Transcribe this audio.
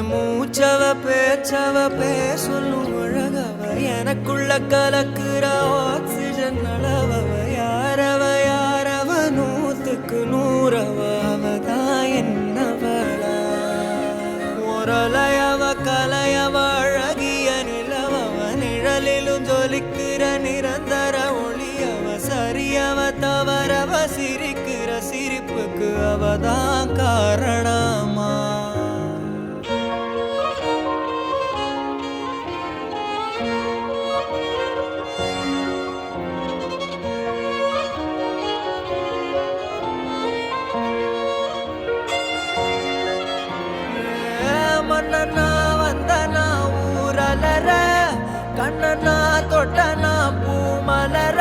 மூச்சவ பேச்சவ பேசொல்லும் அழகவ எனக்குள்ள கலக்குற ஆக்சிஜன் அளவவ யாரவ நூத்துக்கு நூறவ அவதான் என்னவளா ஒரலையவ கலையவ அழகிய நிலவவ நிழலிலும் ஜொலிக்கிற நிரந்தர ஒளியவ சரியவ தவறவ சிரிக்கிற சிரிப்புக்கு அவதான் காரணமா மன்னனா வந்தனா ஊரலர கண்ணனா தொட்டனா பூமலர